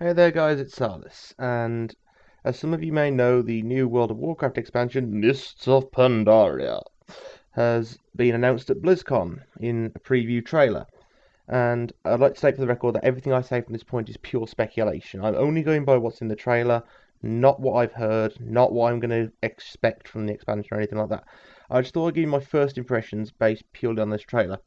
Hey there guys, it's Salis, and as some of you may know, the new World of Warcraft expansion, Mists of Pandaria, has been announced at BlizzCon in a preview trailer. And I'd like to state for the record that everything I say from this point is pure speculation. I'm only going by what's in the trailer, not what I've heard, not what I'm going to expect from the expansion or anything like that. I just thought I'd give you my first impressions based purely on this trailer.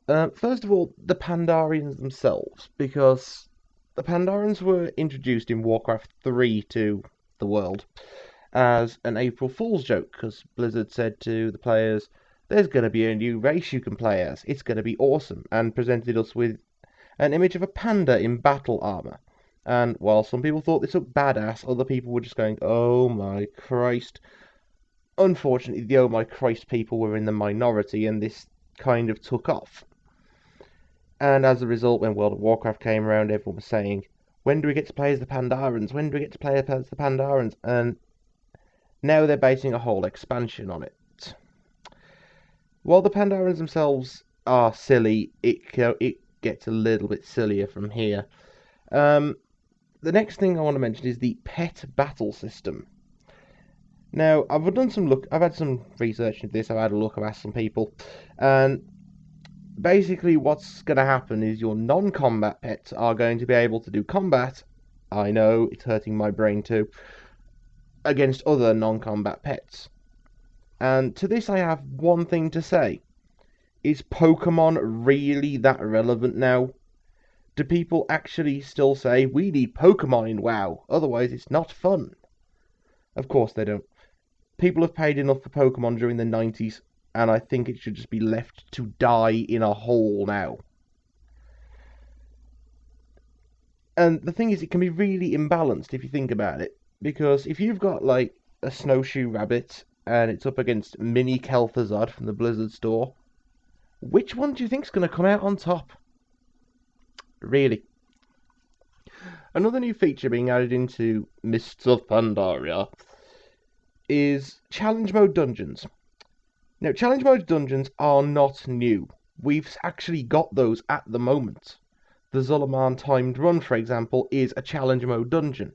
First of all, the Pandarians themselves, because the Pandarians were introduced in Warcraft 3 to the world as an April Fool's joke, because Blizzard said to the players, there's going to be a new race you can play as, it's going to be awesome, and presented us with an image of a panda in battle armor. And while some people thought this looked badass, other people were just going, oh my Christ. Unfortunately, the oh my Christ people were in the minority, and this kind of took off. And as a result, when World of Warcraft came around, everyone was saying, when do we get to play as the Pandarans? When do we get to play as the Pandarans? And now they're basing a whole expansion on it. While the Pandarans themselves are silly, it gets a little bit sillier from here. The next thing I want to mention is the pet battle system. Now, I've had some research into this, I've had a look, I've asked some people, and basically what's going to happen is your non-combat pets are going to be able to do combat. I know, it's hurting my brain too, against other non-combat pets. And to this I have one thing to say. Is Pokemon really that relevant now? Do people actually still say, we need Pokemon in WoW, otherwise it's not fun? Of course they don't. People have paid enough for Pokemon during the 90s, and I think it should just be left to die in a hole now. And the thing is, it can be really imbalanced if you think about it. Because if you've got, like, a snowshoe rabbit, and it's up against Mini Kel'Thuzad from the Blizzard store, which one do you think's going to come out on top? Really. Another new feature being added into Mists of Pandaria is Challenge Mode Dungeons. Now, Challenge Mode Dungeons are not new. We've actually got those at the moment. The Zul'Aman Timed Run, for example, is a Challenge Mode dungeon.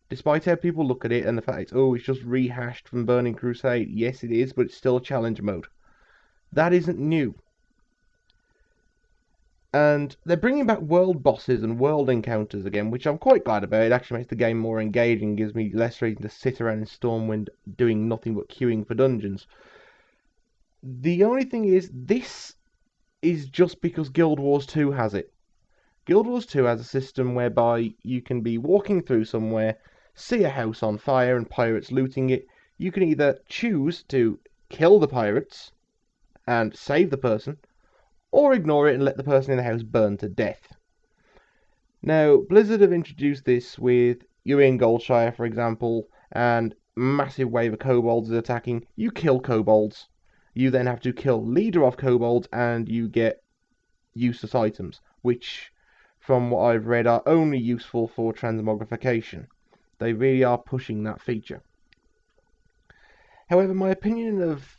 Despite how people look at it and the fact, oh, it's just rehashed from Burning Crusade. Yes, it is, but it's still Challenge Mode. That isn't new. And they're bringing back world bosses and world encounters again, which I'm quite glad about. It actually makes the game more engaging, gives me less reason to sit around in Stormwind doing nothing but queuing for dungeons. The only thing is, this is just because Guild Wars 2 has it. Guild Wars 2 has a system whereby you can be walking through somewhere, see a house on fire and pirates looting it. You can either choose to kill the pirates and save the person, or ignore it and let the person in the house burn to death. Now, Blizzard have introduced this with you're in Goldshire, for example, and massive wave of kobolds is attacking. You kill kobolds. You then have to kill leader of kobolds, and you get useless items, which, from what I've read, are only useful for transmogrification. They really are pushing that feature. However, my opinion of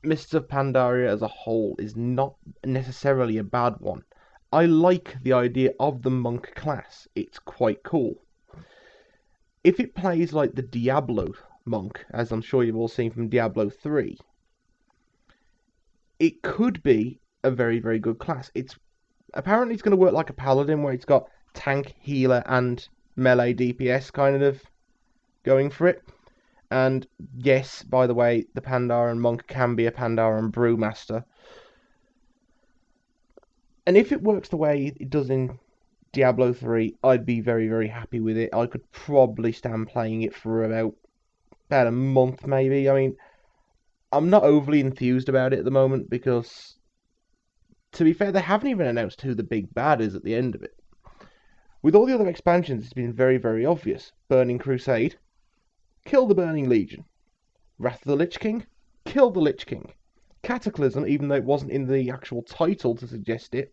Mists of Pandaria as a whole is not necessarily a bad one. I like the idea of the monk class. It's quite cool. If it plays like the Diablo monk, as I'm sure you've all seen from Diablo 3, it could be a very, very good class. Apparently it's going to work like a paladin, where it's got tank, healer, and melee DPS kind of going for it. And yes, by the way, the Pandaren monk can be a Pandaren brewmaster. And if it works the way it does in Diablo 3, I'd be very, very happy with it. I could probably stand playing it for about a month, maybe. I mean, I'm not overly enthused about it at the moment because, to be fair, they haven't even announced who the big bad is at the end of it. With all the other expansions, it's been very, very obvious. Burning Crusade, kill the Burning Legion. Wrath of the Lich King, kill the Lich King. Cataclysm, even though it wasn't in the actual title to suggest it.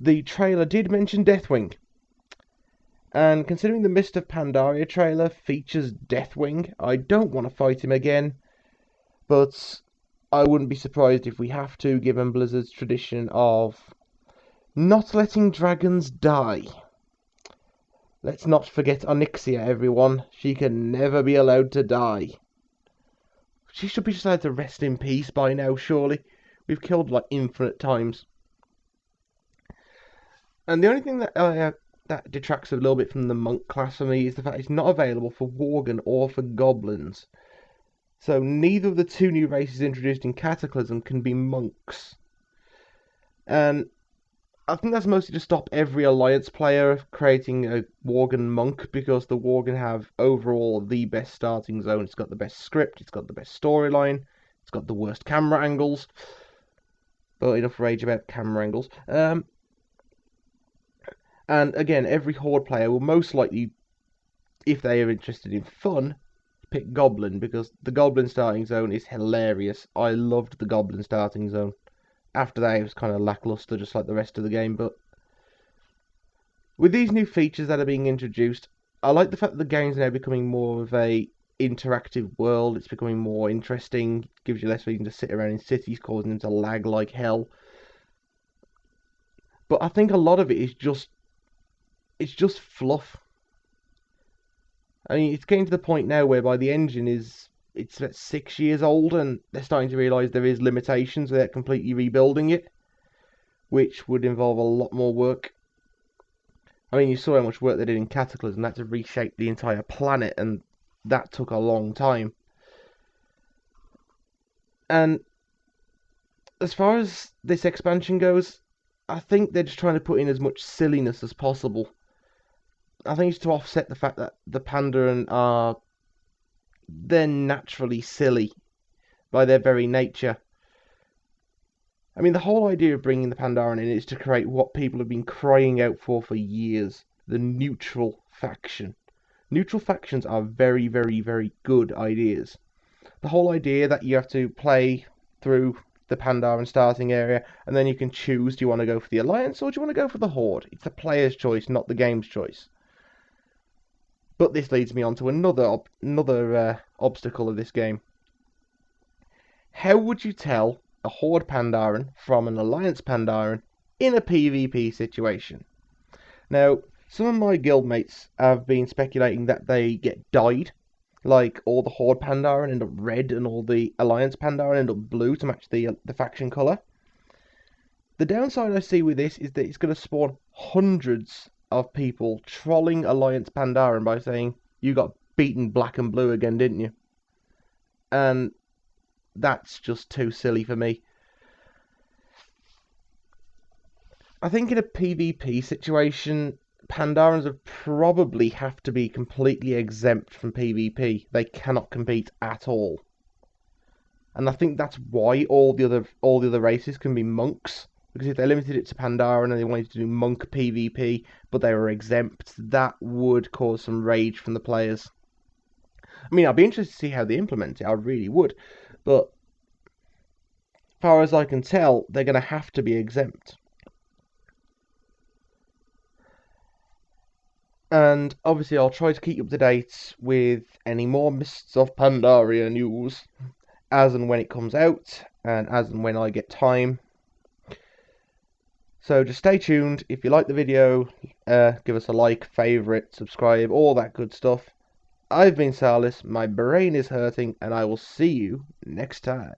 The trailer did mention Deathwing. And considering the Mist of Pandaria trailer features Deathwing, I don't want to fight him again. But I wouldn't be surprised if we have to, given Blizzard's tradition of not letting dragons die. Let's not forget Onyxia, everyone. She can never be allowed to die. She should be just allowed to rest in peace by now, surely. We've killed like infinite times. And the only thing that detracts a little bit from the monk class for me is the fact it's not available for Worgen or for goblins. So neither of the two new races introduced in Cataclysm can be monks. And I think that's mostly to stop every Alliance player creating a Worgen monk, because the Worgen have overall the best starting zone. It's got the best script, it's got the best storyline, it's got the worst camera angles. But enough rage about camera angles. And again, every Horde player will most likely, if they are interested in fun, pick Goblin, because the Goblin starting zone is hilarious. I loved the Goblin starting zone. After that, it was kind of lackluster, just like the rest of the game. But with these new features that are being introduced, I like the fact that the game's now becoming more of a interactive world. It's becoming more interesting. It gives you less reason to sit around in cities, causing them to lag like hell. But I think a lot of it is just fluff. I mean, it's getting to the point now whereby the engine it's about 6 years old, and they're starting to realise there is limitations without completely rebuilding it, which would involve a lot more work. I mean, you saw how much work they did in Cataclysm. That to reshape the entire planet, and that took a long time. And as far as this expansion goes, I think they're just trying to put in as much silliness as possible. I think it's to offset the fact that the Pandaren they're naturally silly by their very nature. I mean, the whole idea of bringing the Pandaren in is to create what people have been crying out for years: the neutral faction. Neutral factions are very, very, very good ideas. The whole idea that you have to play through the Pandaren starting area, and then you can choose, do you want to go for the Alliance or do you want to go for the Horde? It's the player's choice, not the game's choice. But this leads me on to another obstacle of this game. How would you tell a Horde Pandaren from an Alliance Pandaren in a PvP situation? Now, some of my guildmates have been speculating that they get dyed, like all the Horde Pandaren end up red and all the Alliance Pandaren end up blue to match the faction colour. The downside I see with this is that it's going to spawn hundreds of people trolling Alliance Pandaren by saying, you got beaten black and blue again, didn't you? And that's just too silly for me. I think in a PvP situation, Pandarans would probably have to be completely exempt from PvP. They cannot compete at all. And I think that's why all the other races can be monks. Because if they limited it to Pandaren and they wanted to do monk PvP, but they were exempt, that would cause some rage from the players. I mean, I'd be interested to see how they implement it. I really would. But as far as I can tell, they're going to have to be exempt. And obviously I'll try to keep you up to date with any more Mists of Pandaria news as and when it comes out, and as and when I get time. So just stay tuned. If you like the video, give us a like, favourite, subscribe, all that good stuff. I've been Salis, my brain is hurting, and I will see you next time.